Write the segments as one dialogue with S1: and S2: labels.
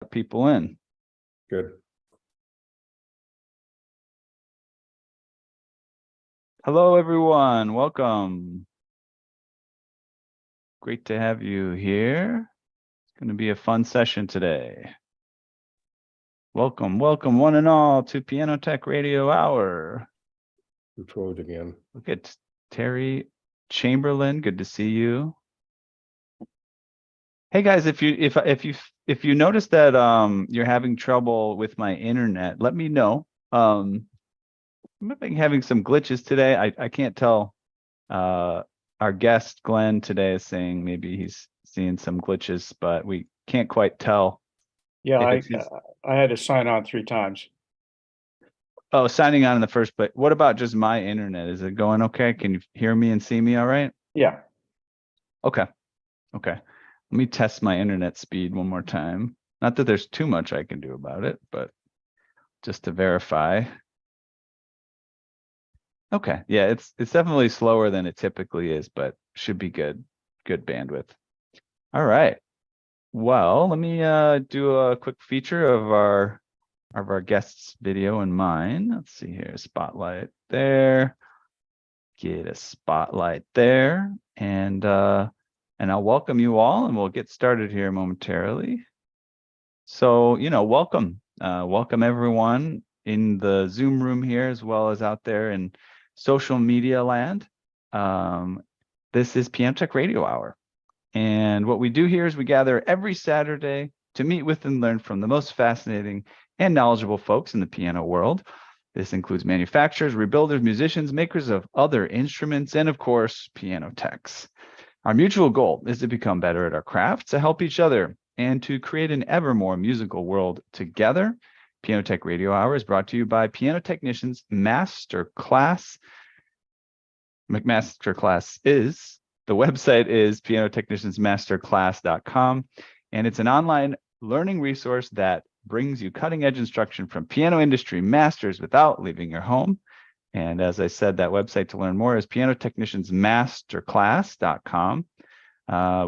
S1: People in.
S2: Good.
S1: Hello, everyone. Welcome. Great to have you here. It's going to be a fun session today. Welcome, one and all to Piano Tech Radio Hour.
S2: Controlled again.
S1: Look at Terry Chamberlain. Good to see you. Hey guys, if you notice that you're having trouble with my internet, let me know. I'm having some glitches today. I can't tell. Our guest Glenn today is saying maybe he's seeing some glitches, but we can't quite tell.
S3: Yeah,
S1: if it's
S3: I had to sign on 3 times.
S1: Oh, signing on in the first place. What about just my internet? Is it going okay? Can you hear me and see me all right?
S3: Yeah,
S1: Okay. Let me test my internet speed one more time. Not that there's too much I can do about it, but just to verify. Okay. Yeah, it's definitely slower than it typically is, but should be good bandwidth. All right. Well, let me do a quick feature of our guest's video and mine. Let's see here, spotlight there. Get a spotlight there, and I'll welcome you all, and we'll get started here momentarily. So, welcome everyone in the Zoom room here, as well as out there in social media land. This is Piano Tech Radio Hour. And what we do here is we gather every Saturday to meet with and learn from the most fascinating and knowledgeable folks in the piano world. This includes manufacturers, rebuilders, musicians, makers of other instruments, and of course, piano techs. Our mutual goal is to become better at our craft, to help each other, and to create an ever more musical world together. Piano Tech Radio Hour is brought to you by Piano Technicians Masterclass. The website is pianotechniciansmasterclass.com, and it's an online learning resource that brings you cutting-edge instruction from piano industry masters without leaving your home. And as I said, that website to learn more is pianotechniciansmasterclass.com.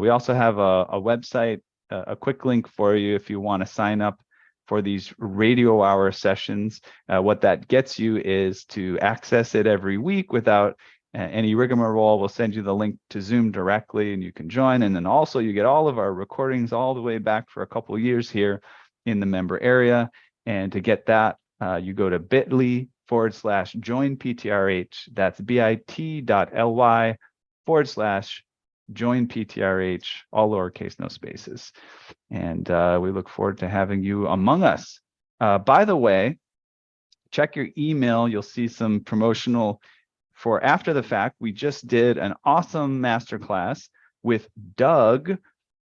S1: We also have a website, a quick link for you if you want to sign up for these radio hour sessions. What that gets you is to access it every week without any rigmarole. We'll send you the link to Zoom directly and you can join. And then also you get all of our recordings all the way back for a couple of years here in the member area. And to get that, you go to bit.ly/joinptrh. That's bit.ly/joinptrh, all lowercase, no spaces. And we look forward to having you among us. By the way, check your email. You'll see some promotional for after the fact. We just did an awesome masterclass with Doug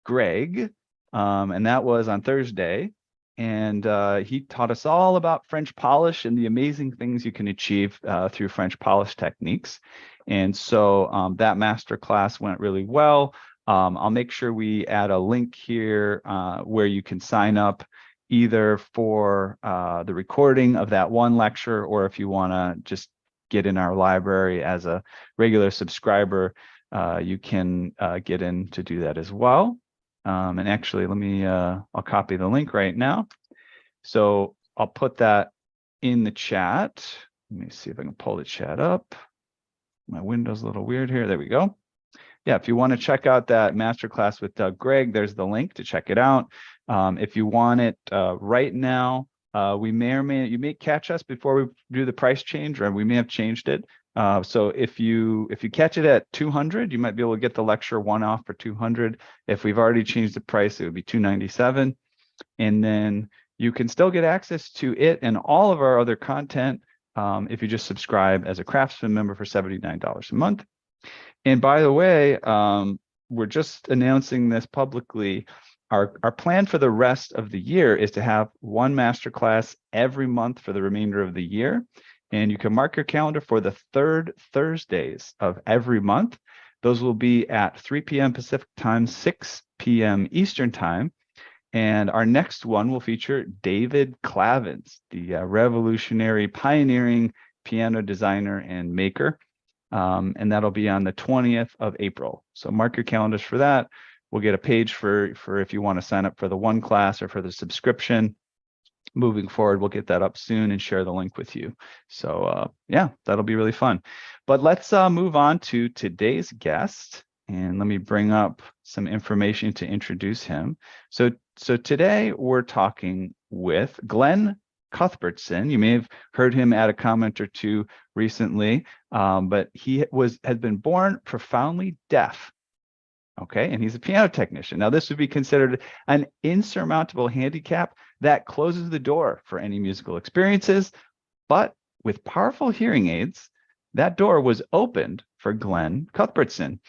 S1: Gregg, and that was on Thursday. And he taught us all about French polish and the amazing things you can achieve through French polish techniques. And so that masterclass went really well. I'll make sure we add a link here where you can sign up either for the recording of that one lecture, or if you want to just get in our library as a regular subscriber, you can get in to do that as well. And actually, I'll copy the link right now. So I'll put that in the chat. Let me see if I can pull the chat up. My window's a little weird here. There we go. Yeah, if you want to check out that masterclass with Doug Gregg, there's the link to check it out. If you want it right now, you may catch us before we do the price change, or we may have changed it. So if you catch it at 200, you might be able to get the lecture one off for 200. If we've already changed the price, it would be 297. And then you can still get access to it and all of our other content if you just subscribe as a Craftsman member for $79 a month. And by the way, we're just announcing this publicly. Our plan for the rest of the year is to have one masterclass every month for the remainder of the year. And you can mark your calendar for the third Thursdays of every month. Those will be at 3 p.m. Pacific time, 6 p.m. Eastern time. And our next one will feature David Clavins, the revolutionary, pioneering piano designer and maker. And that'll be on the 20th of April. So mark your calendars for that. we'll get a page for if you want to sign up for the one class or for the subscription. Moving forward, we'll get that up soon and share the link with you. So yeah, that'll be really fun. But let's move on to today's guest. And let me bring up some information to introduce him. So today we're talking with Glenn Cuthbertson. You may have heard him add a comment or two recently, but he had been born profoundly deaf. Okay, and he's a piano technician. Now, this would be considered an insurmountable handicap that closes the door for any musical experiences. But with powerful hearing aids, that door was opened for Glenn Cuthbertson.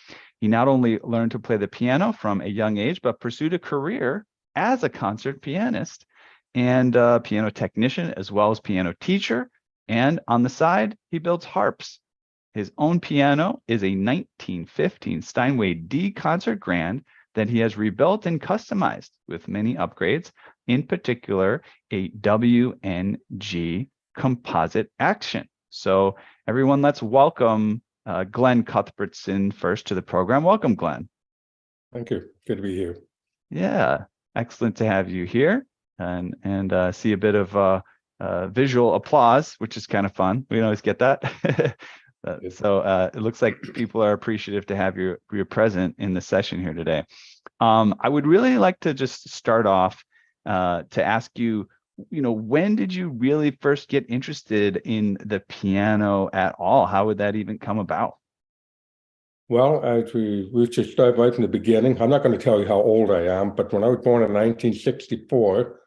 S1: He not only learned to play the piano from a young age, but pursued a career as a concert pianist and a piano technician, as well as piano teacher. And on the side, he builds harps. His own piano is a 1915 Steinway D Concert Grand that he has rebuilt and customized with many upgrades, in particular, a WNG composite action. So everyone, let's welcome Glenn Cuthbertson first to the program. Welcome, Glenn.
S2: Thank you. Good to be here.
S1: Yeah, excellent to have you here and see a bit of visual applause, which is kind of fun. We don't always get that. So it looks like people are appreciative to have you present in the session here today. I would really like to just start off to ask you, when did you really first get interested in the piano at all? How would that even come about?
S2: Well, we should start right from the beginning. I'm not going to tell you how old I am, but when I was born in 1964,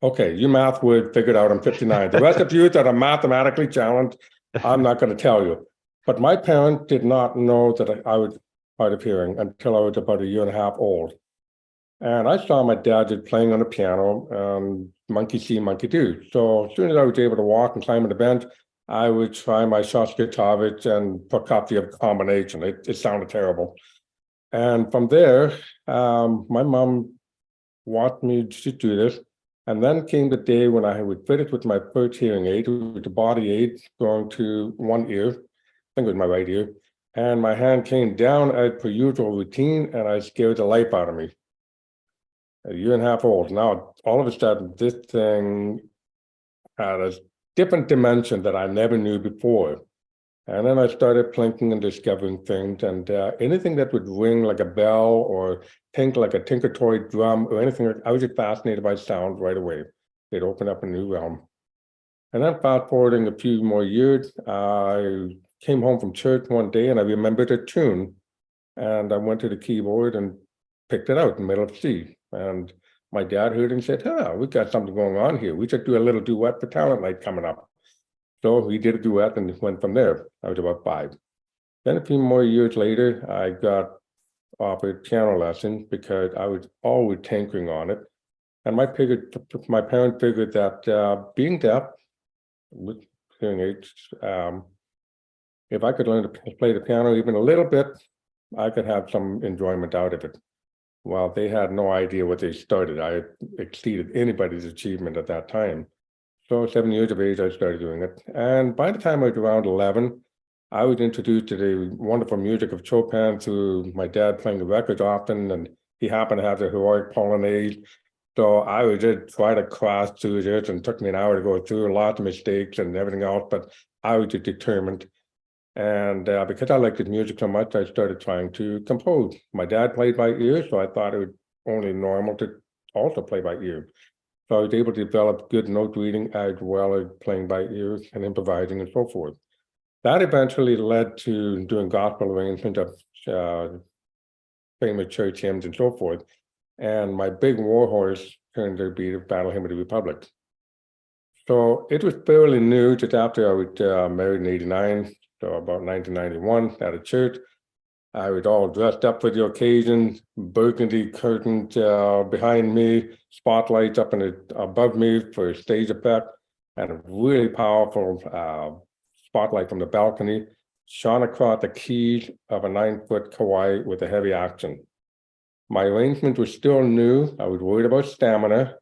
S2: okay, you math would figure it out, I'm 59. The rest of you that are mathematically challenged, I'm not going to tell you. But my parents did not know that I was hard of hearing until I was about a year and a half old. And I saw my dad playing on the piano, monkey see, monkey do. So as soon as I was able to walk and climb on the bench, I would try my Shostakovich and Prokofiev combination. It sounded terrible. And from there, my mom wanted me to do this. And then came the day when I would fit it with my first hearing aid, with the body aid going to one ear, I think it was my right ear, and my hand came down as per usual routine, and I scared the life out of me. A year and a half old. Now, all of a sudden, this thing had a different dimension that I never knew before. And then I started plinking and discovering things, and anything that would ring like a bell or think like a Tinker Toy drum or anything, I was just fascinated by sound right away. It opened up a new realm. And then fast forwarding a few more years, I came home from church one day and I remembered a tune. And I went to the keyboard and picked it out in the middle of C. And my dad heard it and said, we got something going on here. We should do a little duet for talent night coming up. So we did a duet and it went from there. I was about 5. Then a few more years later, I got offered piano lessons because I was always tinkering on it. And my parents figured that being deaf with hearing aids, if I could learn to play the piano even a little bit, I could have some enjoyment out of it. Well, they had no idea what they started. I exceeded anybody's achievement at that time. So 7 years of age, I started doing it. And by the time I was around 11, I was introduced to the wonderful music of Chopin through my dad playing the records often, and he happened to have the Heroic Polonaise. So I would just try to cross through it, and it took me an hour to go through, lots of mistakes and everything else, but I was just determined. And because I liked the music so much, I started trying to compose. My dad played by ear, so I thought it was only normal to also play by ear. So I was able to develop good note reading as well as playing by ear and improvising and so forth. That eventually led to doing gospel arrangements of famous church hymns and so forth. And my big warhorse turned to be the Battle Hymn of the Republic. So it was fairly new just after I was married in 89, so about 1991 at a church. I was all dressed up for the occasion, burgundy curtains behind me, spotlights up above me for stage effect, and a really powerful spotlight from the balcony shone across the keys of a 9-foot Kawai with a heavy action. My arrangement was still new. I was worried about stamina,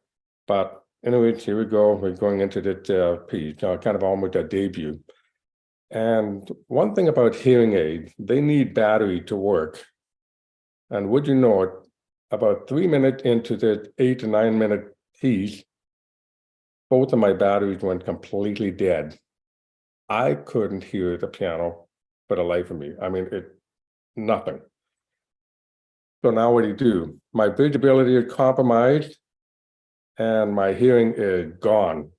S2: but anyways, here we go. We're going into that piece, kind of almost a debut. And one thing about hearing aids, they need battery to work. And would you know it, about 3 minutes into the 8 to 9 minute piece, both of my batteries went completely dead. I couldn't hear the piano for the life of me. I mean, nothing. So now what do you do? My visibility is compromised and my hearing is gone.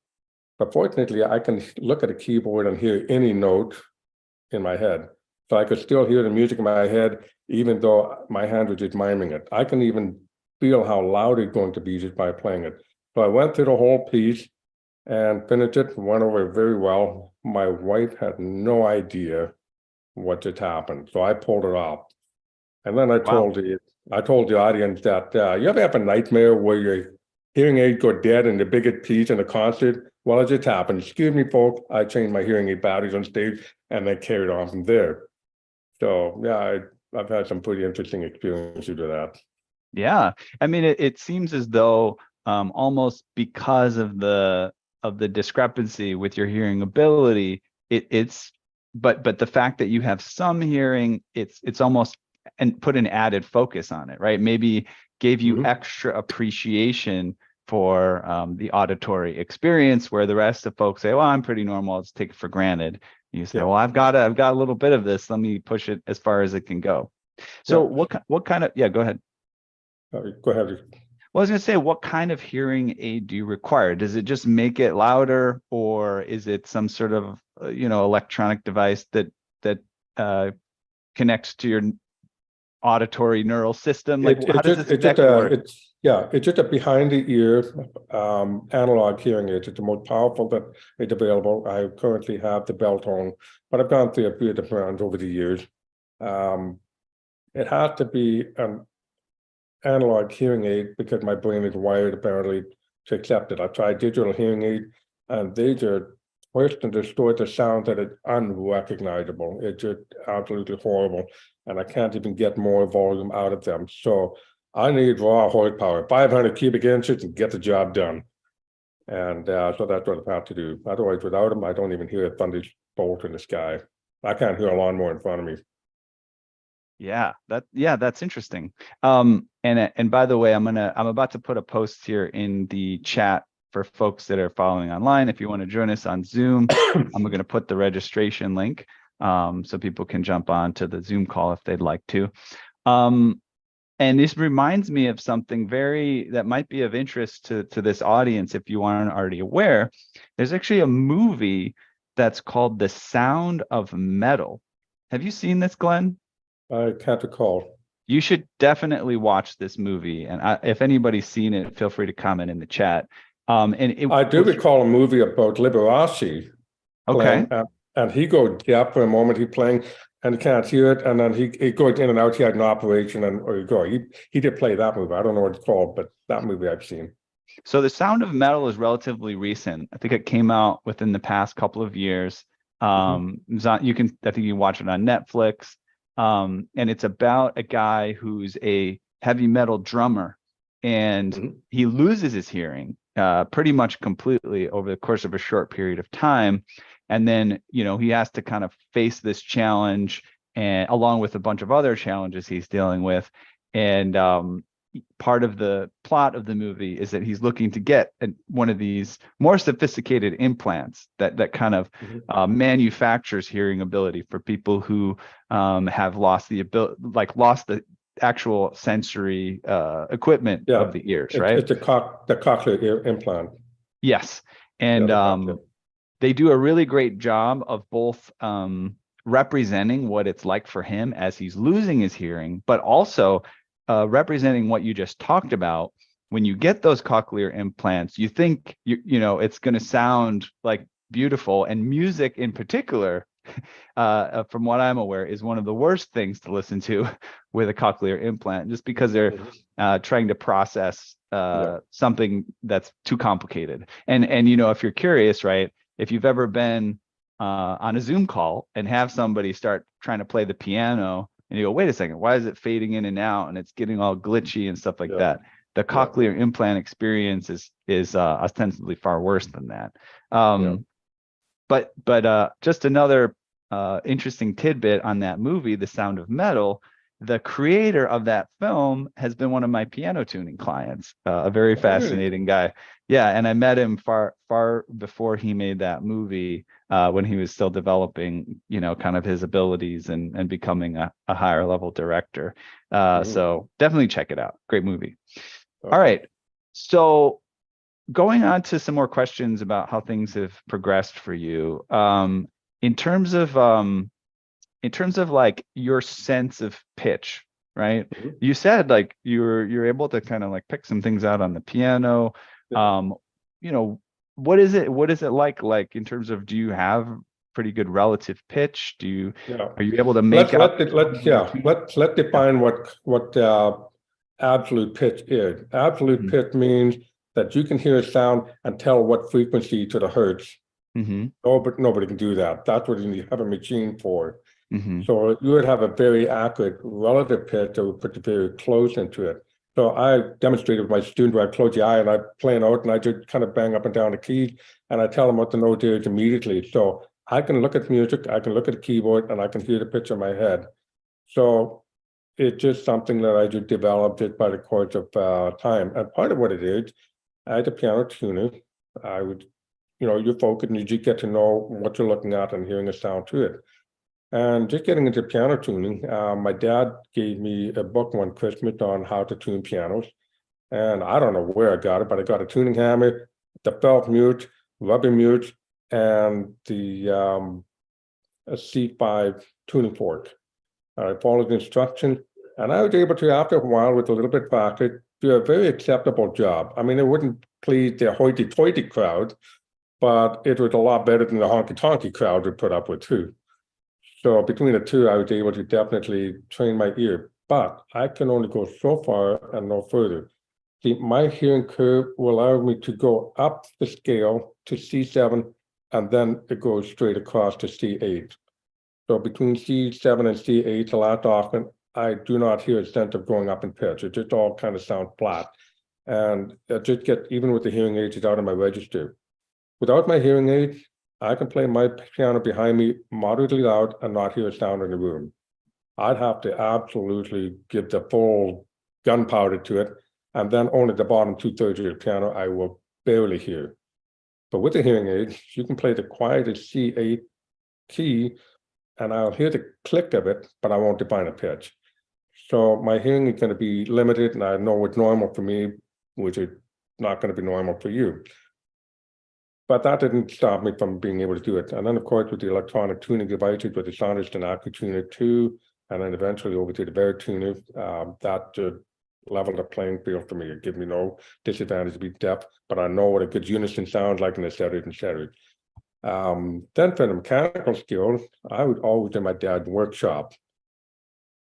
S2: But fortunately, I can look at a keyboard and hear any note in my head. So I could still hear the music in my head, even though my hand was just miming it. I can even feel how loud it's going to be just by playing it. So I went through the whole piece and finished it, went over very well. My wife had no idea what just happened, so I pulled it off. And then I told the audience that you ever have a nightmare where your hearing aid go dead in the biggest piece in a concert? Well, it just happened. Excuse me, folks. I changed my hearing aid batteries on stage, and then carried on from there. So yeah, I've had some pretty interesting experiences with that.
S1: Yeah, I mean, it seems as though almost because of the discrepancy with your hearing ability, but the fact that you have some hearing, it's almost and put an added focus on it, right? Maybe gave you extra appreciation for the auditory experience, where the rest of folks say, well, I'm pretty normal, I'll just take it for granted. You say, well, I've got a little bit of this, let me push it as far as it can go. So what kind of, go ahead.
S2: Go ahead.
S1: Well, I was going to say, what kind of hearing aid do you require? Does it just make it louder, or is it some sort of electronic device that connects to your auditory neural system? Like, how does this exactly work?
S2: It's just a behind the ear analog hearing aid. It's the most powerful that is available. I currently have the Beltone, but I've gone through a few different ones over the years. It has to be an analog hearing aid because my brain is wired apparently to accept it. I tried digital hearing aid, and they just twist and distort the sound that is unrecognizable. It's just absolutely horrible, and I can't even get more volume out of them. So I need raw horsepower, 500 cubic inches, to get the job done. And so that's what I have to do. Otherwise, without them, I don't even hear a thunderbolt in the sky. I can't hear a lawnmower in front of me.
S1: Yeah, that's interesting. And by the way, I'm about to put a post here in the chat for folks that are following online. If you want to join us on Zoom, I'm going to put the registration link so people can jump on to the Zoom call if they'd like to. And this reminds me of something that might be of interest to this audience if you aren't already aware. There's actually a movie that's called The Sound of Metal. Have you seen this, Glenn?
S2: I can't recall.
S1: You should definitely watch this movie. And if anybody's seen it, feel free to comment in the chat. I
S2: do recall a movie about Liberace.
S1: Okay.
S2: And he goes deaf for a moment. He's playing and can't hear it, and then he goes in and out. He had an operation, he did play that movie. I don't know what it's called, but that movie I've seen.
S1: So The Sound of Metal is relatively recent. I think it came out within the past couple of years. I think you can watch it on Netflix. And it's about a guy who's a heavy metal drummer, and he loses his hearing pretty much completely over the course of a short period of time. And then, he has to kind of face this challenge, and along with a bunch of other challenges he's dealing with. And part of the plot of the movie is that he's looking to get one of these more sophisticated implants that kind of manufactures hearing ability for people who have lost the ability, lost the actual sensory equipment of the ears, right?
S2: It's the cochlear ear implant.
S1: Yes. And they do a really great job of both representing what it's like for him as he's losing his hearing, but also representing what you just talked about. When you get those cochlear implants, you think it's going to sound like beautiful, and music in particular, from what I'm aware, is one of the worst things to listen to with a cochlear implant, just because they're trying to process something that's too complicated. And if you're curious, right, if you've ever been on a Zoom call and have somebody start trying to play the piano, and you go, wait a second, why is it fading in and out and it's getting all glitchy and stuff like that? The cochlear implant experience is ostensibly far worse than that. But just another interesting tidbit on that movie, The Sound of Metal, the creator of that film has been one of my piano tuning clients, a very
S2: really?
S1: fascinating guy. Yeah, and I met him far before he made that movie, when he was still developing, kind of his abilities and becoming a higher level director. So definitely check it out. Great movie.
S2: Okay.
S1: All right. So going on to some more questions about how things have progressed for you. In terms of like your sense of pitch, right?
S2: Mhm.
S1: You said like you're able to kind of like pick some things out on the piano.
S2: Yeah.
S1: What is it like in terms of, do you have pretty good relative pitch?
S2: Yeah.
S1: Are you able to make out?
S2: Let's define what absolute pitch is. Absolute
S1: Mhm.
S2: pitch means that you can hear a sound and tell what frequency to the hertz.
S1: Mm-hmm.
S2: Nobody can do that. That's what you have a machine for.
S1: Mm-hmm.
S2: So you would have a very accurate relative pitch that would put you very close into it. So I demonstrated with my student where I close the eye and I play a note and I just kind of bang up and down the keys and I tell them what the note is immediately. So I can look at music, I can look at the keyboard, and I can hear the pitch in my head. So it's just something that I just developed it by the course of time. And part of what it is, as a piano tuner, I would, you focus and you just get to know what you're looking at and hearing a sound to it. And just getting into piano tuning, my dad gave me a book one Christmas on how to tune pianos. And I don't know where I got it, but I got a tuning hammer, the felt mute, rubber mute, and the a C5 tuning fork. I followed the instruction, and I was able to, after a while, with a little bit of practice, do a very acceptable job. I mean, it wouldn't please the hoity-toity crowd, but it was a lot better than the honky-tonky crowd would put up with too. So between the two, I was able to definitely train my ear, but I can only go so far and no further. My hearing curve will allow me to go up the scale to C7, and then it goes straight across to C8. So between C7 and C8, a lot often, I do not hear a sense of going up in pitch. It just all kind of sounds flat. And it just get, even with the hearing aids out of my register. Without my hearing aids, I can play my piano behind me moderately loud and not hear a sound in the room. I'd have to absolutely give the full gunpowder to it, and then only the bottom 2/3 of the piano I will barely hear. But with the hearing aids, you can play the quietest C8 key, and I'll hear the click of it, but I won't define a pitch. So my hearing is going to be limited, and I know what's normal for me, which is not going to be normal for you. But that didn't stop me from being able to do it. And then, of course, with the electronic tuning devices, with the Soniston and AccuTuner 2, and then eventually over to the Verituner, that leveled the playing field for me. It gave me no disadvantage to be deaf, but I know what a good unison sounds like in the setters and setters. Then for the mechanical skills, I would always in my dad's workshop,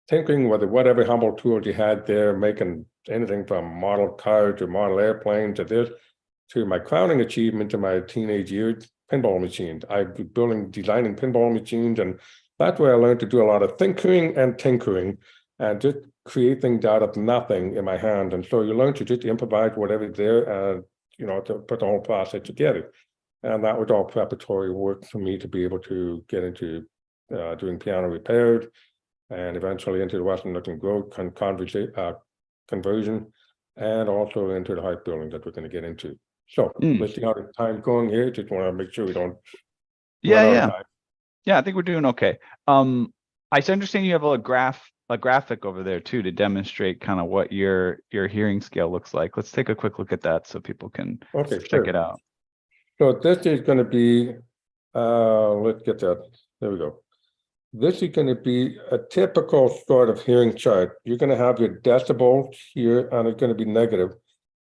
S2: tinkering with whatever humble tools you had there, making anything from model cars to model airplanes to this, to my crowning achievement in my teenage years, pinball machines. I've been designing pinball machines, and that's where I learned to do a lot of thinkering and tinkering and just create things out of nothing in my hand. And so you learn to just improvise whatever's there and, to put the whole process together. And that was all preparatory work for me to be able to get into doing piano repairs and eventually into the Western Looking Growth conversion, and also into the hype building that we're going to get into. So let's see how the time's going here. Just want to make sure we don't run out of time.
S1: Yeah, I think we're doing okay. I understand you have a graphic over there too to demonstrate kind of what your hearing scale looks like. Let's take a quick look at that so people can check it out.
S2: So this is going to be, let's get that. There we go. This is going to be a typical sort of hearing chart. You're going to have your decibels here, and it's going to be negative.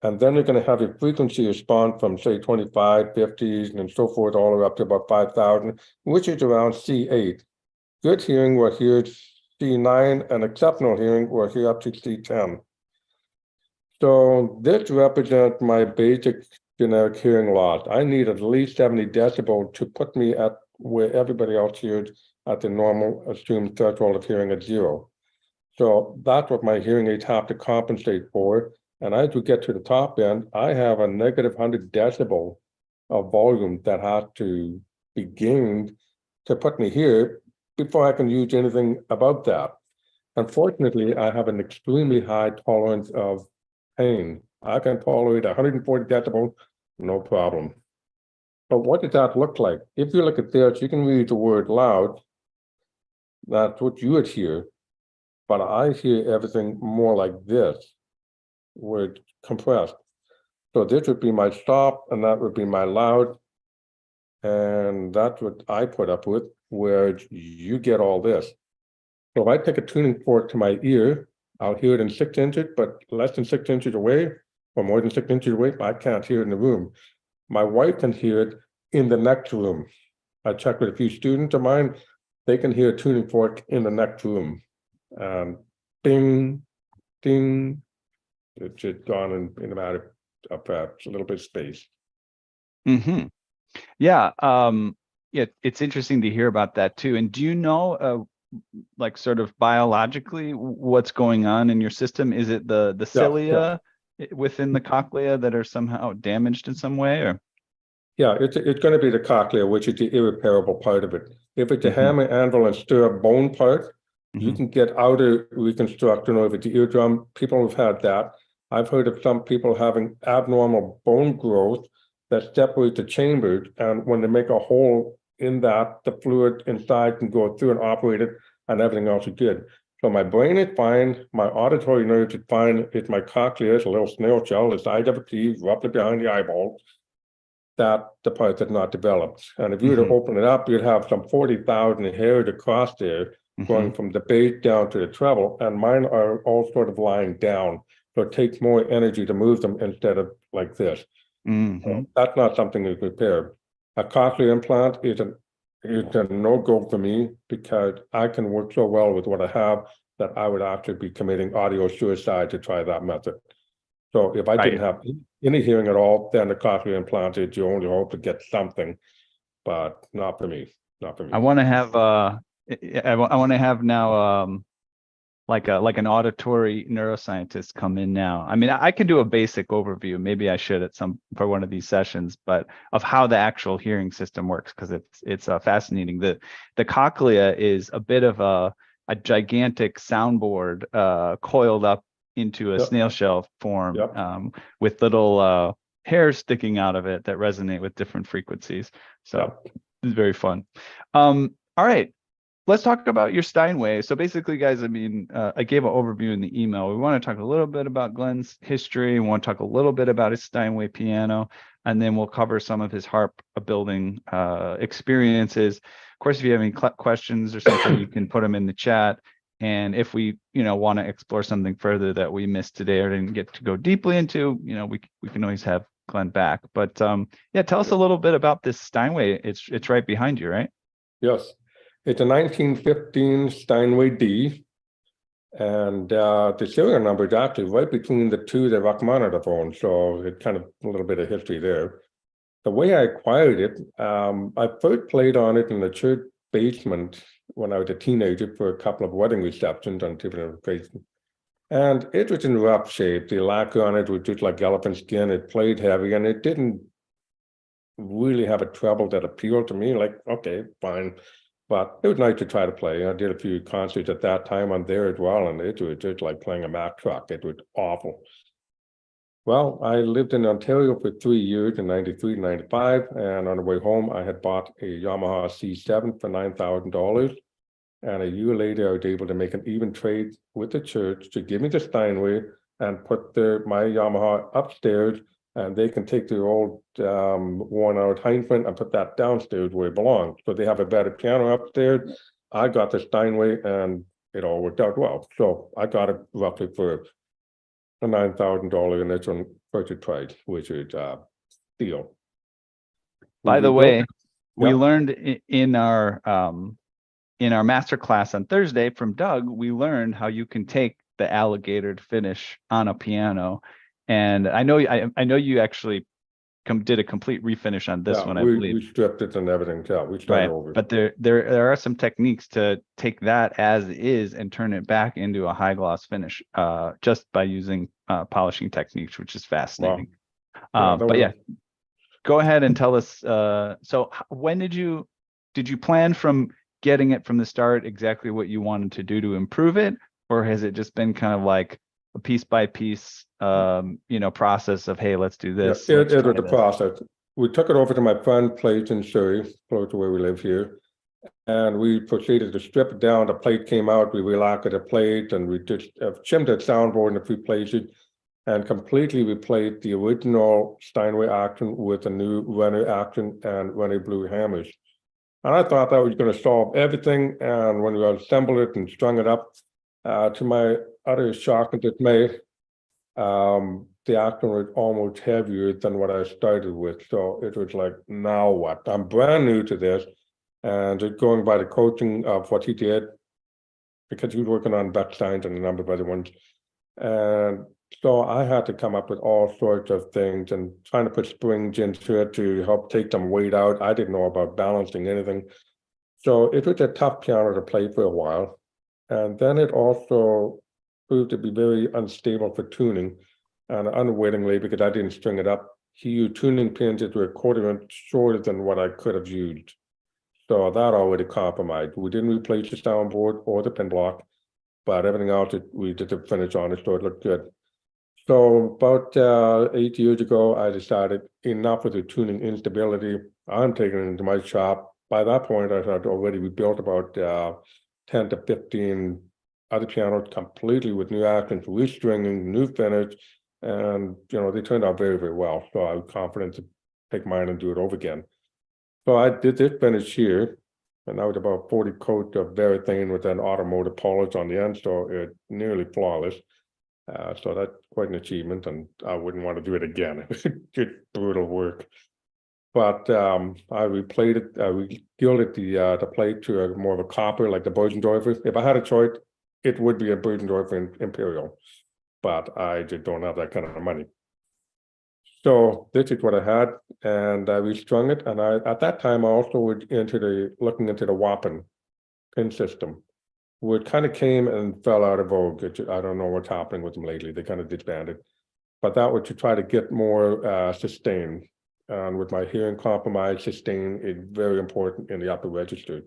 S2: And then you're going to have your frequency response from, say, 25, 50s, and so forth, all the way up to about 5,000, which is around C8. Good hearing will hear C9, and exceptional hearing will hear up to C10. So this represents my basic generic hearing loss. I need at least 70 decibels to put me at where everybody else hears at the normal assumed threshold of hearing at 0. So that's what my hearing aids have to compensate for. And as we get to the top end, I have a negative 100 decibel of volume that has to be gained to put me here before I can use anything about that. Unfortunately, I have an extremely high tolerance of pain. I can tolerate 140 decibels, no problem. But what does that look like? If you look at this, you can read the word loud. That's what you would hear. But I hear everything more like this, where it's compressed. So this would be my stop, and that would be my loud. And that's what I put up with, where you get all this. So if I take a tuning fork to my ear, I'll hear it in 6 inches, but less than 6 inches away, or more than 6 inches away, I can't hear it in the room. My wife can hear it in the next room. I checked with a few students of mine, they can hear a tuning fork in the next room. Ding, ding, it's just gone in a matter of a little bit of space.
S1: Mm-hmm. Yeah. Yeah, it's interesting to hear about that too. And do you know, like sort of biologically what's going on in your system? Is it the cilia within the cochlea that are somehow damaged in some way, or?
S2: Yeah, it's going to be the cochlea, which is the irreparable part of it. If it's a hammer, anvil, and stirrup bone part, you can get outer reconstruction, or if it's the eardrum, people have had that. I've heard of some people having abnormal bone growth that separates the chambers, and when they make a hole in that, the fluid inside can go through and operate it, and everything else is good. So my brain is fine, my auditory nerves is fine, it's my cochlea, it's a little snail shell, the size of a pea, roughly behind the eyeball. That the part that's not developed. And if you were to open it up, you'd have some 40,000 hairs across there, going from the base down to the treble, and mine are all sort of lying down. So it takes more energy to move them instead of like this. So that's not something you repair. A cochlear implant is a no-go for me, because I can work so well with what I have that I would actually be committing audio suicide to try that method. So if I didn't have any hearing at all, then the cochlear implant is your only hope to get something, but not for me. Not for me.
S1: I want to have I want to have now like an auditory neuroscientist come in now. I mean, I can do a basic overview. Maybe I should for one of these sessions, but of how the actual hearing system works, because it's fascinating. The cochlea is a bit of a gigantic soundboard coiled up into a snail shell form, with little hairs sticking out of it that resonate with different frequencies. So it's very fun. All right, let's talk about your Steinway. So basically, guys, I mean, I gave an overview in the email. We want to talk a little bit about Glenn's history. We want to talk a little bit about his Steinway piano, and then we'll cover some of his harp building experiences. Of course, if you have any questions or something, you can put them in the chat. And if we, want to explore something further that we missed today or didn't get to go deeply into, we can always have Glenn back. But yeah, tell us a little bit about this Steinway. It's right behind you, right?
S2: Yes, it's a 1915 Steinway D, and the serial number is actually right between the two that Rachmaninoff owned. So it's kind of a little bit of history there. The way I acquired it, I first played on it in the church basement when I was a teenager for a couple of wedding receptions on different occasions. And it was in rough shape. The lacquer on it was just like elephant skin. It played heavy, and it didn't really have a treble that appealed to me. Like, okay, fine. But it was nice to try to play. I did a few concerts at that time on there as well, and it was just like playing a Mack truck. It was awful. Well, I lived in Ontario for 3 years, in 93 to 95, and on the way home, I had bought a Yamaha C7 for $9,000. And a year later, I was able to make an even trade with the church to give me the Steinway and put my Yamaha upstairs, and they can take their old worn-out Heinzman and put that downstairs where it belongs. So they have a better piano upstairs. I got the Steinway, and it all worked out well. So I got it roughly for a $9,000 initial purchase price, which is steal.
S1: By the way, we learned in our master class on Thursday from Doug, we learned how you can take the alligator finish on a piano. And I know you actually did a complete refinish on this one, I believe.
S2: We stripped it and everything. Yeah, we started over.
S1: But there are some techniques to take that as is and turn it back into a high gloss finish, just by using polishing techniques, which is fascinating. Wow. But yeah, go ahead and tell us. So when did you plan from getting it from the start exactly what you wanted to do to improve it, or has it just been kind of like a piece by piece, process of, hey, let's do this.
S2: Yeah,
S1: let's
S2: it
S1: try
S2: was the
S1: this.
S2: process. We took it over to my friend's place in Surrey, close to where we live here. And we proceeded to strip it down. The plate came out, we relacquered the plate, and we just trimmed the soundboard in a few places and completely replaced the original Steinway Action with a new Renner Action and Renner Blue hammers. And I thought that was going to solve everything. And when we assembled it and strung it up, to my utter shock and dismay, the Action was almost heavier than what I started with. So it was like, now what? I'm brand new to this. And just going by the coaching of what he did, because he was working on Becksteins and a number of other ones. And so I had to come up with all sorts of things and trying to put springs into it to help take some weight out. I didn't know about balancing anything. So it was a tough piano to play for a while. And then it also proved to be very unstable for tuning. And unwittingly, because I didn't string it up, he used tuning pins that were a quarter inch shorter than what I could have used. So that already compromised. We didn't replace the soundboard or the pin block, but everything else we did the finish on it, so it looked good. So about 8 years ago, I decided enough with the tuning instability. I'm taking it into my shop. By that point, I had already rebuilt about 10 to 15 other pianos completely with new actions, restringing, new finish, and they turned out very, very well. So I was confident to take mine and do it over again. So I did this finish here, and that was about 40 coat of Varathane with an automotive polish on the end, so it's nearly flawless. So that's quite an achievement, and I wouldn't want to do it again. It's brutal work. But I replayed it, I gilded the plate to more of a copper, like the Bösendorfer. If I had a choice, it would be a Bösendorfer Imperial, but I just don't have that kind of money. So this is what I had, and I restrung it. And at that time, I also was looking into the Wappen pin system, which kind of came and fell out of vogue. I don't know what's happening with them lately. They kind of disbanded. But that was to try to get more sustain. And with my hearing compromise, sustain is very important in the upper register.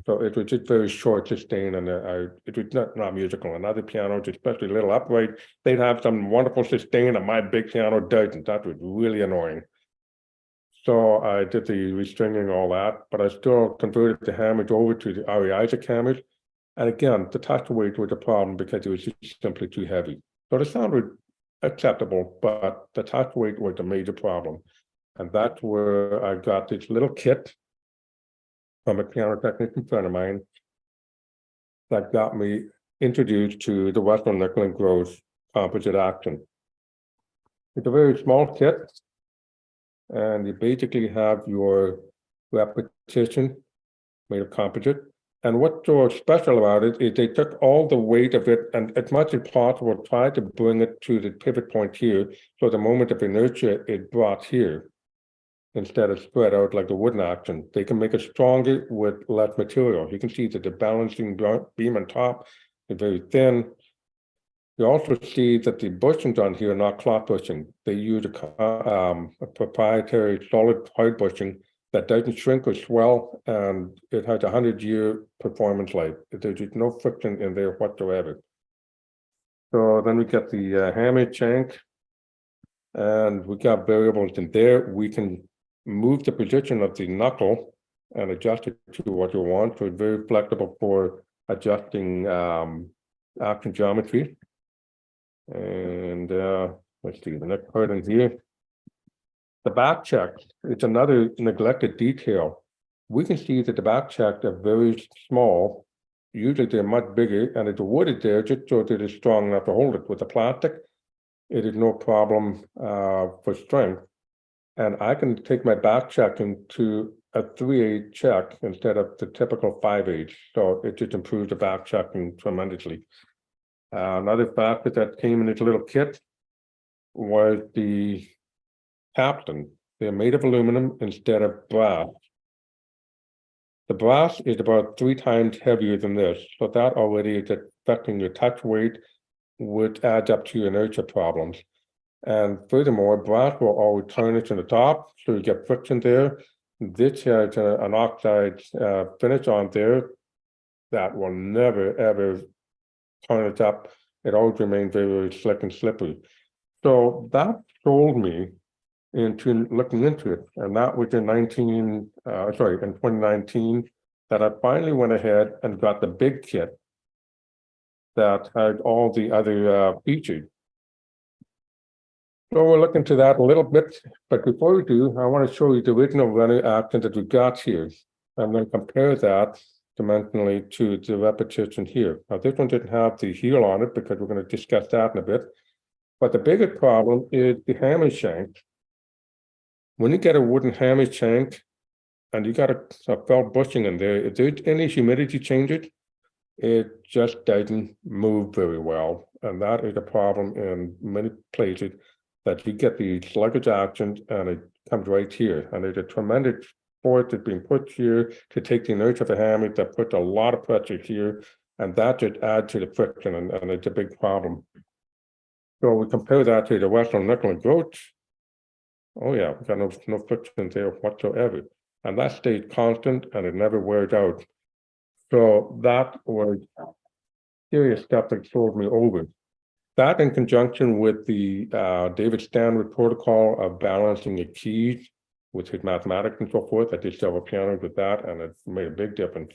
S2: So it was just very short sustain, and it was not musical. And other pianos, especially little upright, they'd have some wonderful sustain, and my big piano doesn't. That was really annoying. So I did the restringing, all that, but I still converted the hammers over to the Ari Isaac hammers. And again, the touch weight was a problem because it was just simply too heavy. So the sound was acceptable, but the touch weight was a major problem. And that's where I got this little kit from a piano technician friend of mine that got me introduced to the Western Nickel and Gross composite action. It's a very small kit, and you basically have your repetition made of composite. And what's so special about it is they took all the weight of it and as much as possible tried to bring it to the pivot point here. So the moment of inertia is brought here, instead of spread out like the wooden action. They can make it stronger with less material. You can see that the balancing beam on top is very thin. You also see that the bushings on here are not cloth bushing. They use a proprietary solid hard bushing that doesn't shrink or swell, and it has 100-year performance life. There's just no friction in there whatsoever. So then we get the hammer shank, and we got variables in there. We can move the position of the knuckle and adjust it to what you want. So it's very flexible for adjusting action geometry. And let's see the next part in here. The back check, it's another neglected detail. We can see that the back checks are very small. Usually they're much bigger, and it's wooded there just so that it's strong enough to hold it. With the plastic, it is no problem for strength. And I can take my back check into a 3/8 check instead of the typical 5/8. So it just improves the back checking tremendously. Another factor that came in this little kit was the capstan. They're made of aluminum instead of brass. The brass is about 3 times heavier than this. So that already is affecting your touch weight, which adds up to your inertia problems. And furthermore, brass will always tarnish in the top, so you get friction there. This has an oxide finish on there that will never, ever turn it up, it always remained very, very slick and slippery. So that sold me into looking into it, and that was in 2019, that I finally went ahead and got the big kit that had all the other features. So we'll look into that a little bit, but before we do, I want to show you the original running action that we got here. I'm going to compare that dimensionally to the repetition here. Now this one didn't have the heel on it because we're going to discuss that in a bit. But the biggest problem is the hammer shank. When you get a wooden hammer shank and you got a felt bushing in there, if there's any humidity changes, it just doesn't move very well. And that is a problem in many places, that you get the sluggish action and it comes right here. And there's a tremendous force that's being put here to take the inertia of the hammer that puts a lot of pressure here. And that just adds to the friction, and it's a big problem. So we compare that to the Western nickel and groat. Oh yeah, we got no friction there whatsoever. And that stays constant and it never wears out. So that was serious stuff that sold me over. That in conjunction with the David Stanwood protocol of balancing the keys with his mathematics and so forth. I did several pianos with that, and it made a big difference.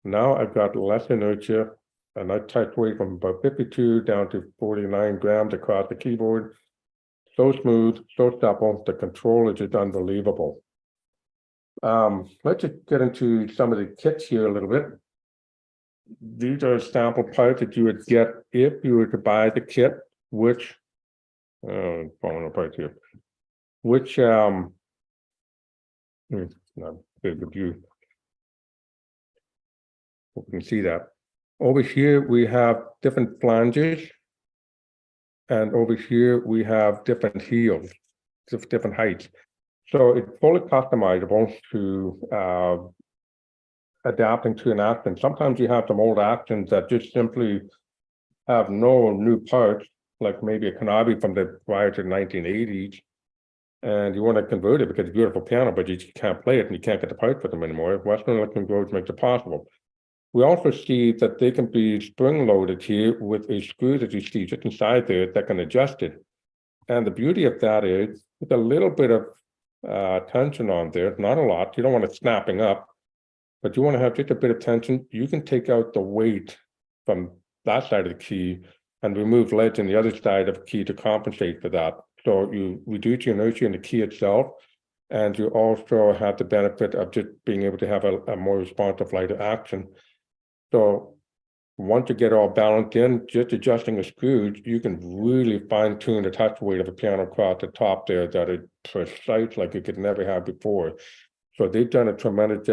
S2: Now I've got less inertia, and I touch weight from about 52 down to 49 grams across the keyboard. So smooth, so supple, the control is just unbelievable. Let's just get into some of the kits here a little bit. These are sample parts that you would get if you were to buy the kit, which falling apart here, which not big of you. You can see that. Over here we have different flanges, and over here we have different heels, different heights. So it's fully customizable to adapting to an action. Sometimes you have some old actions that just simply have no new parts, like maybe a Kanabi from the prior to the 1980s, and you want to convert it because it's a beautiful piano, but you can't play it and you can't get the parts for them anymore. Western nickel and groat makes it possible. We also see that they can be spring loaded here with a screw that you see just inside there that can adjust it. And the beauty of that is with a little bit of tension on there, not a lot. You don't want it snapping up, but you want to have just a bit of tension. You can take out the weight from that side of the key and remove lead in the other side of the key to compensate for that. So you reduce your inertia in the key itself, and you also have the benefit of just being able to have a more responsive, lighter action. So once you get all balanced in, just adjusting the screws, you can really fine tune the touch weight of a piano across the top there that is precise like you could never have before. So they've done a tremendous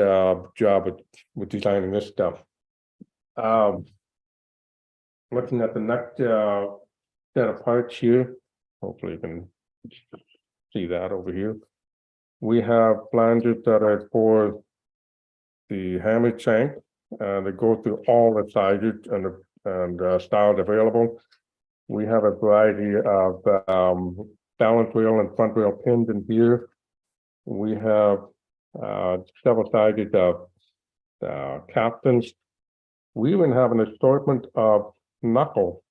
S2: job with designing this stuff. Looking at the next set of parts here, hopefully you can see that over here. We have flanges that are for the hammer shank. They go through all the sizes and styles available. We have a variety of balance wheel and front wheel pins in here. We have several sizes of captains. We even have an assortment of knuckles.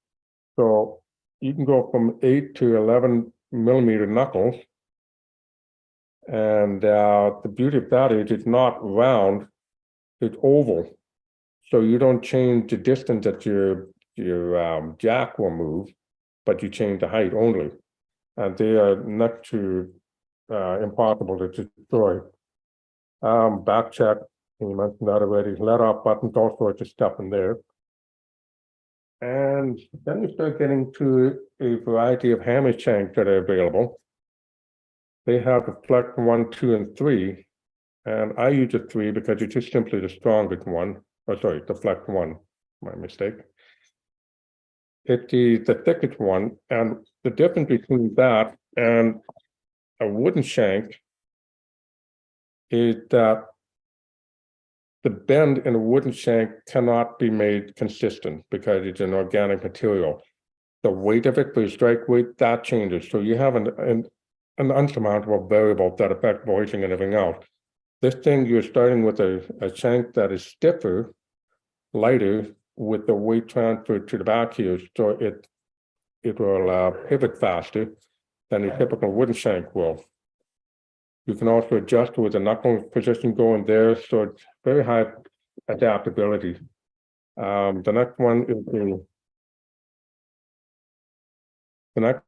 S2: So you can go from 8 to 11 millimeter knuckles. And the beauty of that is it's not round, it's oval. So you don't change the distance that your jack will move, but you change the height only. And they are next to impossible to destroy. Back check, you mentioned that already. Let off buttons, all sorts of stuff in there. And then you start getting to a variety of hammer shanks that are available. They have the Flex 1, 2, and 3. And I use a 3 because it's just simply the strongest one. Oh, sorry, the Flex 1, my mistake. It's the thickest one, and the difference between that and a wooden shank is that the bend in a wooden shank cannot be made consistent because it's an organic material. The weight of it for your strike weight, that changes. So you have an unsurmountable variable that affects voicing and everything else. This thing, you're starting with a shank that is stiffer, lighter, with the weight transfer to the back here, so it will pivot faster than a typical wooden shank will. You can also adjust with the knuckle position going there, so it's very high adaptability. The next one is the next.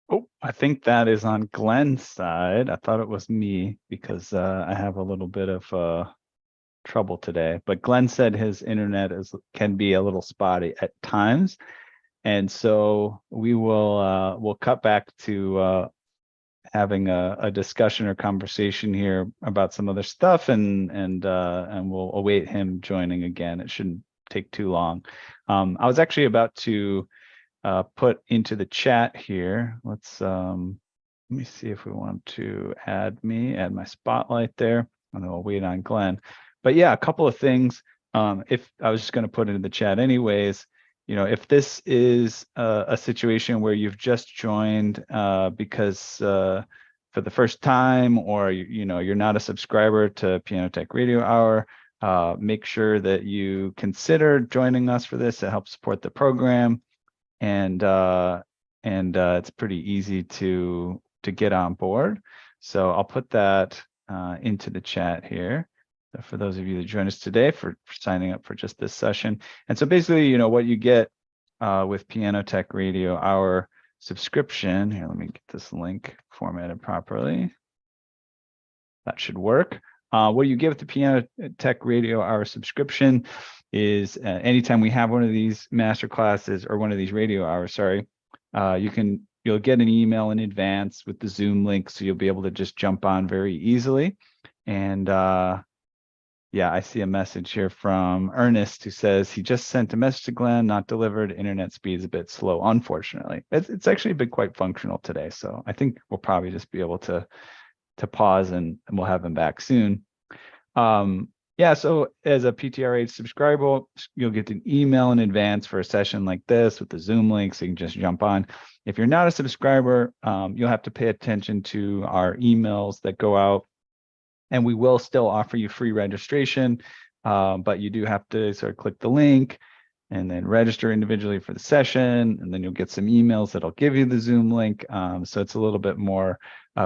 S1: Oh, I think that is on Glenn's side. I thought it was me because I have a little bit of trouble today. But Glenn said his internet can be a little spotty at times, and so we'll cut back to having a discussion or conversation here about some other stuff, and we'll await him joining again. It shouldn't take too long. I was actually about to put into the chat here. Let's let me see if we want to add my spotlight there, and then we'll wait on Glenn. But yeah, a couple of things. If I was just going to put it in the chat anyways, if this is a situation where you've just joined because for the first time, or you're not a subscriber to Piano Tech Radio Hour, make sure that you consider joining us for this. It helps support the program. And it's pretty easy to get on board. So I'll put that into the chat here. So for those of you that join us today for signing up for just this session. And so basically, what you get with Piano Tech Radio Hour subscription. Here, let me get this link formatted properly. That should work. What you get with the Piano Tech Radio Hour subscription is anytime we have one of these master classes or one of these radio hours, you'll get an email in advance with the Zoom link, so you'll be able to just jump on very easily. And yeah, I see a message here from Ernest who says he just sent a message to Glenn, not delivered. Internet speed is a bit slow, unfortunately. It's actually been quite functional today, so I think we'll probably just be able to pause and we'll have him back soon. Yeah, so as a PTRH subscriber, you'll get an email in advance for a session like this with the Zoom link, so you can just jump on. If you're not a subscriber, you'll have to pay attention to our emails that go out, and we will still offer you free registration, but you do have to sort of click the link and then register individually for the session, and then you'll get some emails that'll give you the Zoom link. So it's a little bit more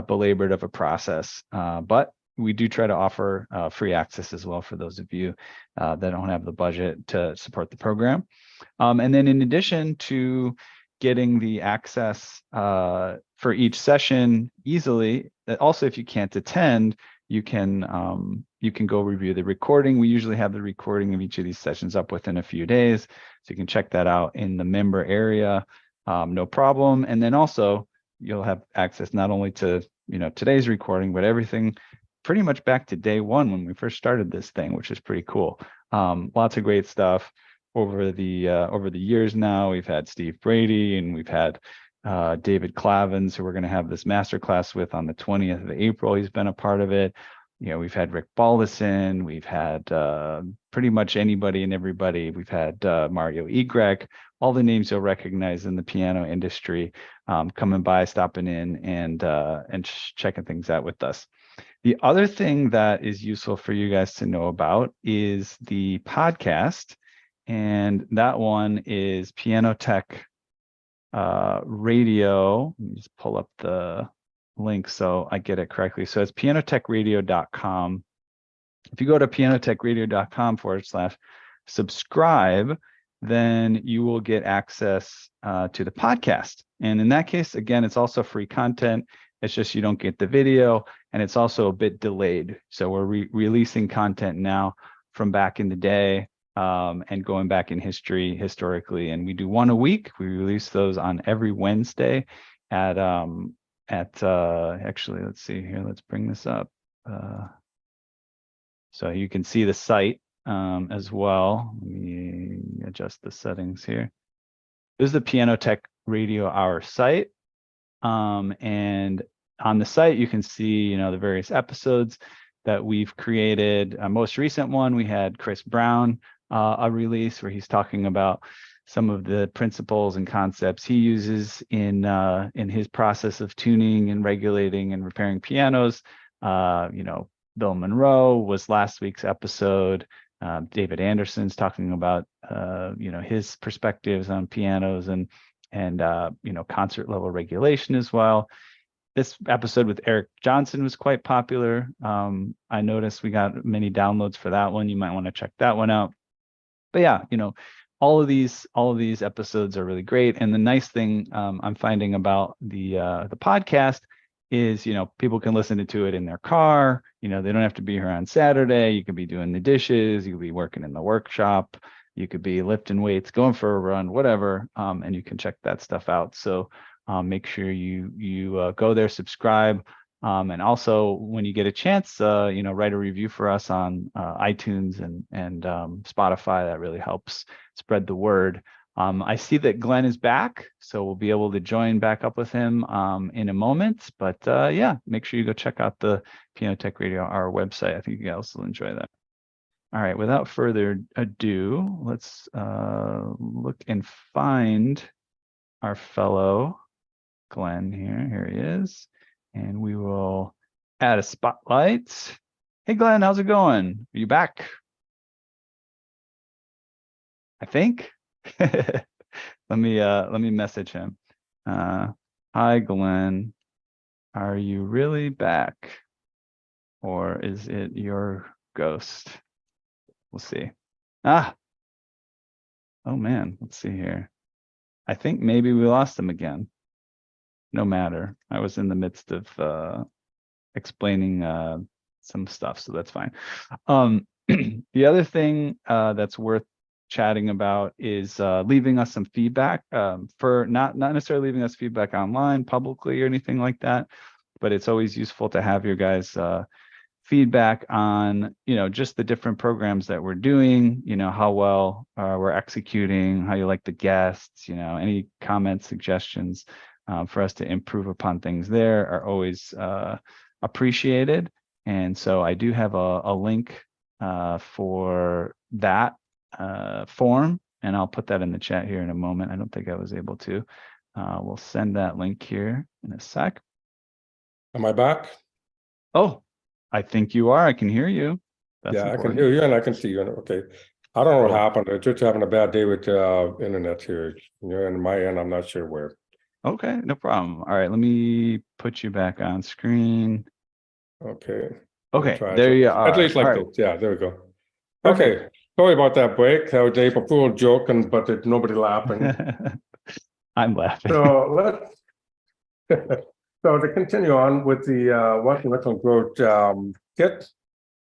S1: belabored of a process, but we do try to offer free access as well for those of you that don't have the budget to support the program. And then in addition to getting the access for each session easily, also if you can't attend, you can go review the recording. We usually have the recording of each of these sessions up within a few days, so you can check that out in the member area, no problem. And then also you'll have access not only to today's recording, but everything pretty much back to day one when we first started this thing, which is pretty cool. Lots of great stuff over the years now. We've had Steve Brady, and we've had David Clavins, who we're going to have this masterclass with on the 20th of April. He's been a part of it. We've had Rick Ballison. We've had pretty much anybody and everybody. We've had Mario Egrek, all the names you'll recognize in the piano industry, coming by, stopping in, and checking things out with us. The other thing that is useful for you guys to know about is the podcast, and that one is Piano Tech Radio. Let me just pull up the link so I get it correctly. So it's pianotechradio.com. If you go to pianotechradio.com/subscribe, then you will get access to the podcast. And in that case, again, it's also free content. It's just you don't get the video, and it's also a bit delayed. So we're releasing content now from back in the day, and going back in historically. And we do one a week. We release those on every Wednesday at actually, let's see here. Let's bring this up. So you can see the site as well. Let me adjust the settings here. This is the Piano Tech Radio Hour site. And on the site, you can see, the various episodes that we've created. Most recent one, we had Chris Brown a release where he's talking about some of the principles and concepts he uses in his process of tuning and regulating and repairing pianos. Bill Monroe was last week's episode. David Anderson's talking about his perspectives on pianos and concert level regulation as well. This episode with Eric Johnson was quite popular. I noticed we got many downloads for that one. You might want to check that one out. But yeah, all of these episodes are really great. And the nice thing I'm finding about the podcast is, people can listen to it in their car. They don't have to be here on Saturday. You could be doing the dishes. You could be working in the workshop. You could be lifting weights, going for a run, whatever. And you can check that stuff out. So make sure you go there, subscribe. And also when you get a chance, write a review for us on iTunes and Spotify. That really helps spread the word. I see that Glenn is back, so we'll be able to join back up with him in a moment. But yeah, make sure you go check out the Piano Tech Radio, our website. I think you guys will enjoy that. All right, without further ado, let's look and find our fellow Glenn here. Here he is. And we will add a spotlight. Hey, Glenn, how's it going? Are you back? I think. Let me message him. Hi, Glenn. Are you really back? Or is it your ghost? We'll see. Oh man, let's see here. I think maybe we lost him again. No matter. I was in the midst of explaining some stuff, so that's fine. The other thing that's worth chatting about is leaving us some feedback, for not necessarily leaving us feedback online publicly or anything like that, but it's always useful to have your guys feedback on just the different programs that we're doing, how well we're executing, how you like the guests, any comments, suggestions for us to improve upon things there are always appreciated. And so I do have a link for that form, and I'll put that in the chat here in a moment. I don't think I was able to. We'll send that link here in a sec.
S2: Am I back?
S1: Oh, I think you are. I can hear you. That's
S2: Yeah,
S1: important.
S2: I can hear you and I can see you. Okay. I don't know what
S1: Cool.
S2: happened. I'm just having a bad day with internet here. And my end, I'm not sure where.
S1: Okay, no problem. All right, let me put you back on screen.
S2: Okay.
S1: Okay,
S2: Try
S1: there
S2: it.
S1: you are.
S2: At least like
S1: All right.
S2: this. Yeah, there we go.
S1: Perfect.
S2: Okay. Sorry about that break. I was April Fool joking, but it's nobody laughing.
S1: I'm laughing.
S2: So let's so to continue on with the Western Nickel Growth kit,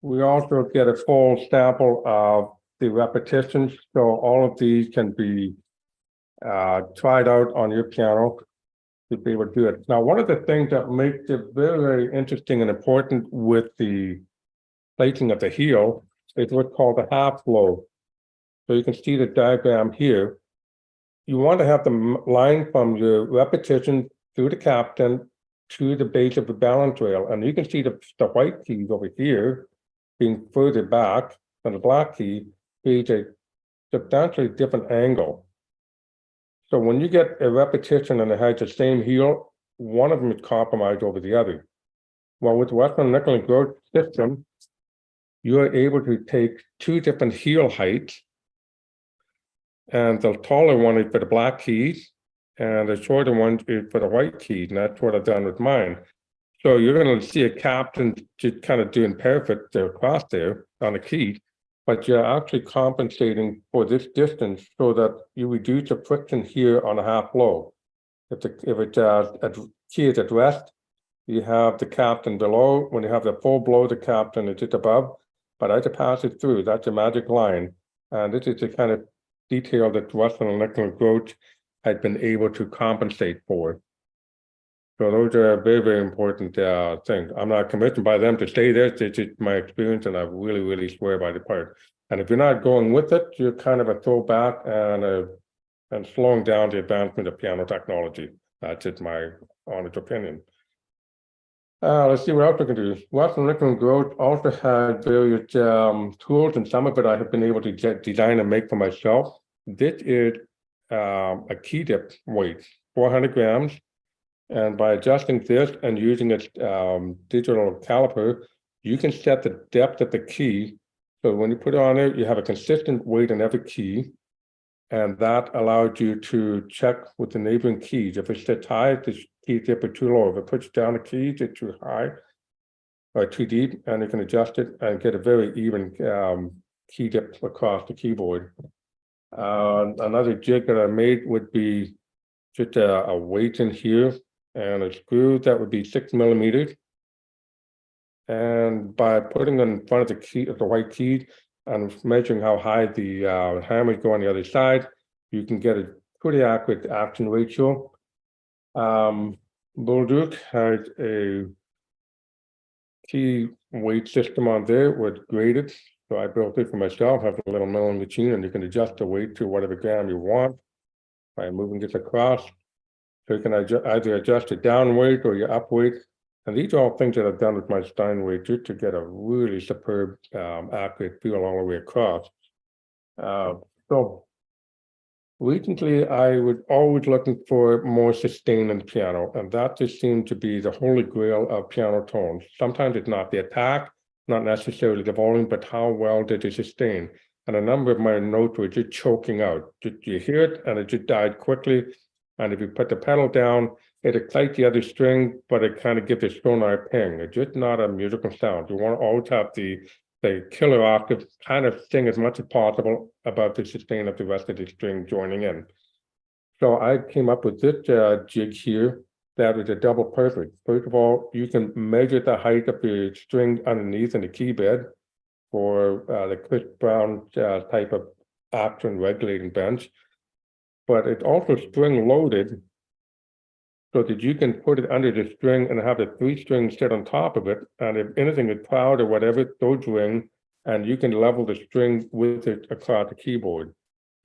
S2: we also get a full sample of the repetitions. So all of these can be tried out on your piano to be able to do it. Now, one of the things that makes it very, very interesting and important with the placing of the heel is what's called the half flow. So you can see the diagram here. You want to have the line from your repetition through the captain to the base of the balance rail. And you can see the white keys over here being further back than the black key creates a substantially different angle. So when you get a repetition and it has the same heel, one of them is compromised over the other. Well, with Western Nickel and Growth system, you're able to take two different heel heights, and the taller one is for the black keys, and the shorter one is for the white keys, and that's what I've done with mine. So you're going to see a captain just kind of doing perfect across there on the key, but you're actually compensating for this distance so that you reduce the friction here on a half flow. If it's key is at rest, you have the captain below. When you have the full blow, the captain is just above. But as it passes through, that's a magic line. And this is the kind of detail that Western Nickel Growth had been able to compensate for. So those are very, very important things. I'm not commissioned by them to stay there. It's just my experience, and I really, really swear by the part. And if you're not going with it, you're kind of a throwback and slowing down the advancement of piano technology. That's just my honest opinion. Let's see what else we can do. Watson Liquid Growth also had various tools, and some of it I have been able to design and make for myself. This is a key dip weight, 400 grams. And by adjusting this and using a digital caliper, you can set the depth of the key. So when you put it on there, you have a consistent weight in every key. And that allowed you to check with the neighboring keys. If it sits high, the key dip is too low. If it puts down the keys, it's too high or too deep, and you can adjust it and get a very even key dip across the keyboard. Another jig that I made would be just a weight in here and a screw that would be 6 millimeters. And by putting in front of the key, of the white key, and measuring how high the hammers go on the other side, you can get a pretty accurate action ratio. Bolduc had a key weight system on there with graded. So I built it for myself, have a little milling machine, and you can adjust the weight to whatever gram you want by moving this across. So you can either adjust it down weight or your up weight. And these are all things that I've done with my Steinway just to get a really superb, accurate feel all the way across. So recently, I was always looking for more sustain in the piano, and that just seemed to be the holy grail of piano tones. Sometimes it's not the attack, not necessarily the volume, but how well did it sustain? And a number of my notes were just choking out. You hear it, and it just died quickly. And if you put the pedal down, it excites the other string, but it kind of gives a sonar ping. It's just not a musical sound. You want to always have the killer octave kind of sing as much as possible about the sustain of the rest of the string joining in. So I came up with this jig here that is a double perfect. First of all, you can measure the height of the string underneath in the key bed for the Chris Brown type of octave regulating bench. But it's also spring loaded so that you can put it under the string and have the 3 strings sit on top of it. And if anything is proud or whatever, those ring, and you can level the string with it across the keyboard.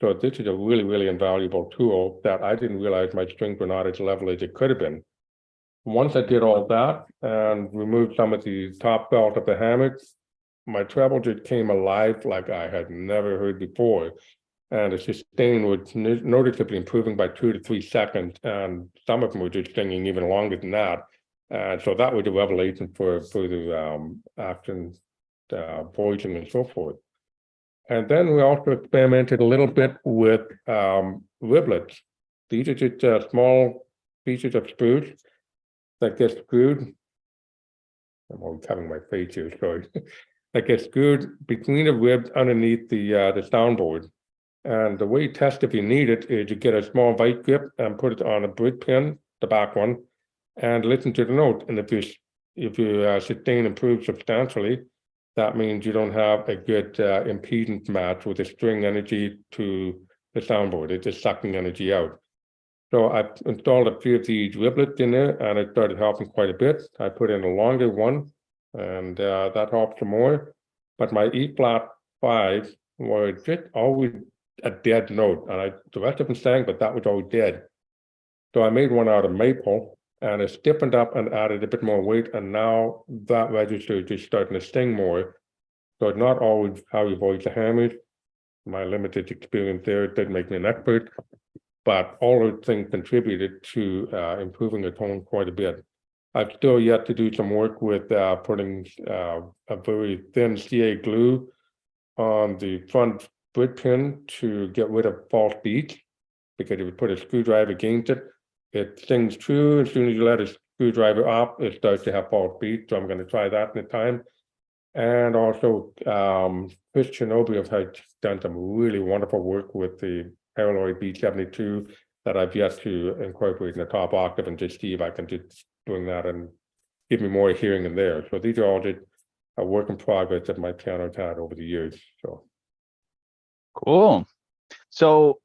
S2: So this is a really, really invaluable tool that I didn't realize my strings were not as level as it could have been. Once I did all that and removed some of the top belt of the hammers, my treble just came alive like I had never heard before. And the sustain was noticeably improving by 2 to 3 seconds, and some of them were just singing even longer than that. And so that was a revelation for the action, voicing, and so forth. And then we also experimented a little bit with riblets. These are just small pieces of spruce that get screwed. I'm always covering my face here, sorry. That get screwed between the ribs underneath the soundboard. And the way you test if you need it is you get a small vice grip and put it on a bridge pin, the back one, and listen to the note. And if your sustain improves substantially, that means you don't have a good impedance match with the string energy to the soundboard. It's just sucking energy out. So I installed a few of these riblets in there, and it started helping quite a bit. I put in a longer one, and that helped some more. But my E flat 5 was just always a dead note, and the rest of them sang, but that was always dead. So I made one out of maple, and it stiffened up and added a bit more weight, and now that register is just starting to sing more. So it's not always how you voice the hammers. My limited experience there didn't make me an expert, but all those things contributed to improving the tone quite a bit. I've still yet to do some work with putting a very thin CA glue on the front bridge pin to get rid of false beats, because if you put a screwdriver against it, it sings true. As soon as you let a screwdriver up, it starts to have false beats. So I'm going to try that in a time. And also, Chris Chernobyl has done some really wonderful work with the Paraloid B72 that I've yet to incorporate in the top octave, and just see if I can just doing that and give me more hearing in there. So these are all just a work in progress that my piano's had over the years. So
S1: Cool. So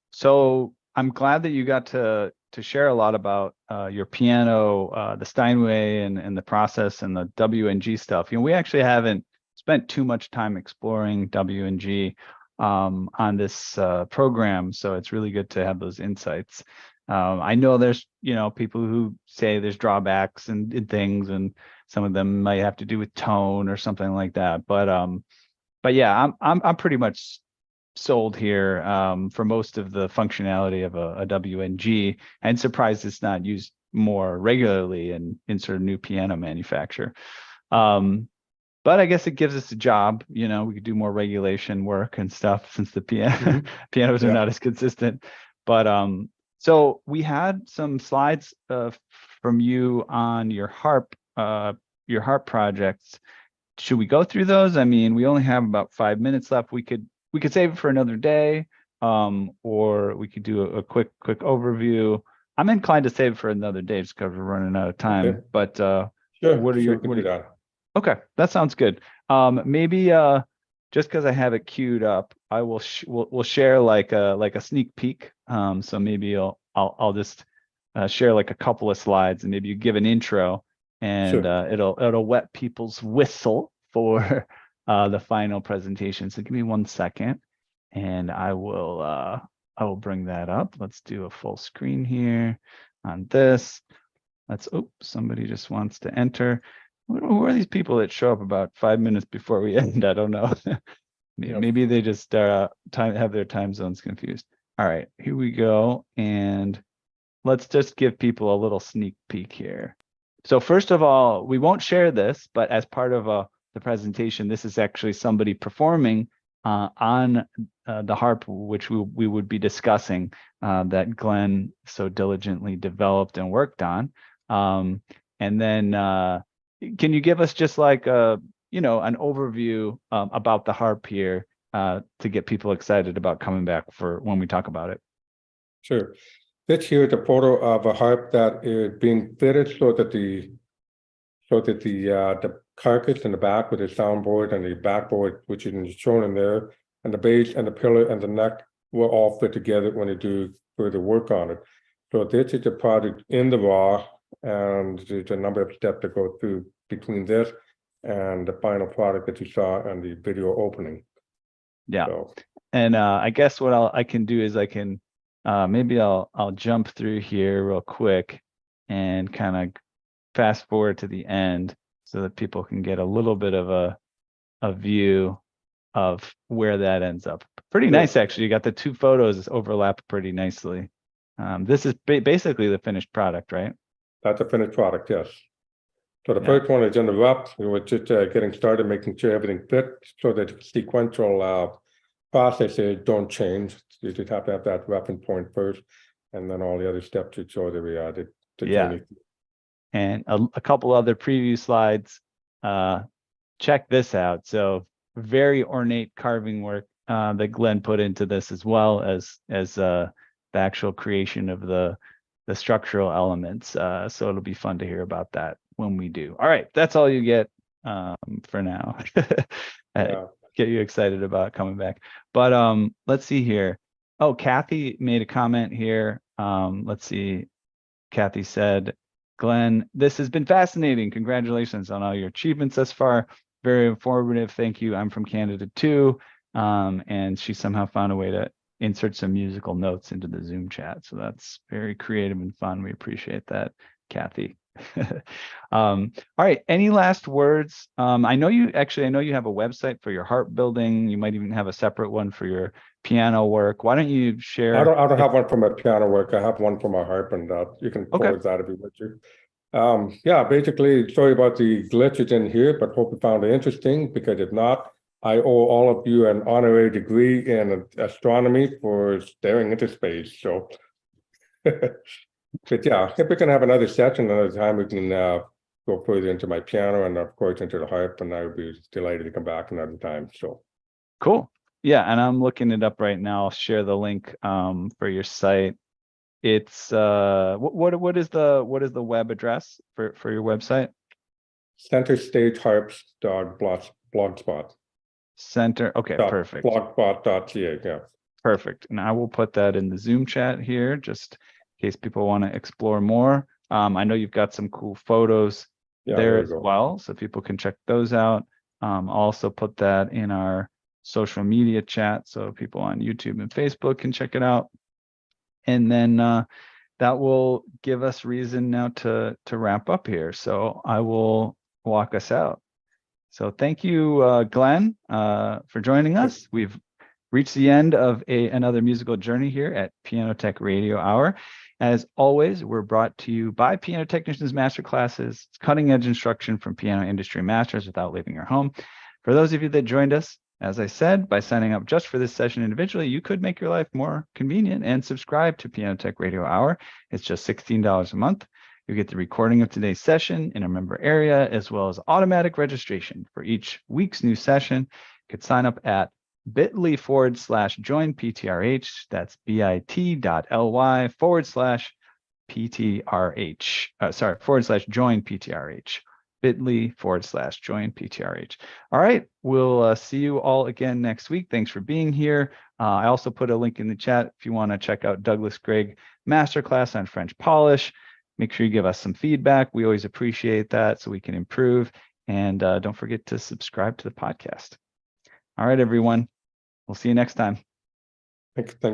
S1: I'm glad that you got to share a lot about your piano, the Steinway, and the process and the W&G stuff. We actually haven't spent too much time exploring W&G on this program, so it's really good to have those insights. I know there's, people who say there's drawbacks and things, and some of them might have to do with tone or something like that. But yeah, I'm pretty much sold here for most of the functionality of a WNG, and surprised it's not used more regularly in sort of new piano manufacture. But I guess it gives us a job. We could do more regulation work and stuff, since the pianos are
S2: Yeah.
S1: not as consistent. But so we had some slides from you on your harp projects. Should we go through those? I mean, we only have about 5 minutes left. We could save it for another day, or we could do a quick overview. I'm inclined to save it for another day just because we're running out of time.
S2: Okay.
S1: But
S2: Sure.
S1: what are
S2: sure,
S1: your
S2: we can do that.
S1: Okay, that sounds good. Maybe just because I have it queued up, I will we'll share like a sneak peek. So maybe I'll just share like a couple of slides, and maybe you give an intro, and
S2: Sure.
S1: it'll wet people's whistle for the final presentation. So give me 1 second, and I will bring that up. Let's do a full screen here on this. Somebody just wants to enter. Who are these people that show up about 5 minutes before we end? I don't know. Maybe they just have their time zones confused. All right, here we go. And let's just give people a little sneak peek here. So first of all, we won't share this, but as part of the presentation, this is actually somebody performing on the harp, which we would be discussing, that Glenn so diligently developed and worked on. And then can you give us just like an overview about the harp here, to get people excited about coming back for when we talk about it?
S2: Sure. This here is a photo of a harp that is being fitted so that the carcass in the back with the soundboard and the backboard, which is shown in there, and the base and the pillar and the neck will all fit together when you do further work on it. So this is a project in the raw, and there's a number of steps to go through between this and the final product that you saw and the video opening.
S1: Yeah.
S2: So,
S1: And I guess what I can do is I can maybe I'll jump through here real quick and kind of fast forward to the end so that people can get a little bit of a view of where that ends up. Pretty nice, actually. You got the two photos overlap pretty nicely. This is basically the finished product, right?
S2: that's a finished product, yes. So the first one is in the rough. We were just getting started, making sure everything fits, so that sequential processes don't change. You just have to have that reference point first, and then all the other steps to show that we added.
S1: And a couple other preview slides. Check this out. So very ornate carving work that Glenn put into this, as well as the actual creation of the structural elements. So it'll be fun to hear about that when we do. All right, that's all you get for now. Get you excited about coming back. But let's see here. Oh, Kathy made a comment here. Let's see. Kathy said, Glenn, this has been fascinating. Congratulations on all your achievements thus far. Very informative. Thank you. I'm from Canada too. And she somehow found a way to insert some musical notes into the Zoom chat. So that's very creative and fun. We appreciate that, Kathy. All right. Any last words? I know you have a website for your harp building. You might even have a separate one for your piano work. Why don't you share?
S2: I don't have one for my piano work. I have one for my harp, and you can forward that if you want to. Yeah, basically, sorry about the glitches in here, but hope you found it interesting, because if not, I owe all of you an honorary degree in astronomy for staring into space. So, but yeah, if we can have another session another time, we can go further into my piano and of course into the harp, and I would be delighted to come back another time. So
S1: cool. Yeah, and I'm looking it up right now. I'll share the link for your site. It's what is the web address for your website?
S2: centerstageharps.blogspot.
S1: Okay, perfect.
S2: Blogspot.ca, yeah.
S1: Perfect. And I will put that in the Zoom chat here, just in case people want to explore more. I know you've got some cool photos there as well, so people can check those out. I'll also put that in our social media chat, so people on YouTube and Facebook can check it out. And then that will give us reason now to wrap up here. So I will walk us out. So thank you, Glenn, for joining us. We've reached the end of another musical journey here at Piano Tech Radio Hour. As always, we're brought to you by Piano Technicians Masterclasses, cutting edge instruction from piano industry masters without leaving your home. For those of you that joined us, as I said, by signing up just for this session individually, you could make your life more convenient and subscribe to Piano Tech Radio Hour. It's just $16 a month. You get the recording of today's session in a member area, as well as automatic registration for each week's new session. You could sign up at bit.ly/join-PTRH. That's bit.ly/PTRH. /join-PTRH. bit.ly/join-PTRH. All right, we'll see you all again next week. Thanks for being here. I also put a link in the chat if you want to check out Douglas Gregg Masterclass on French polish. Make sure you give us some feedback. We always appreciate that so we can improve. And don't forget to subscribe to the podcast. All right, everyone. We'll see you next time.
S2: Thanks.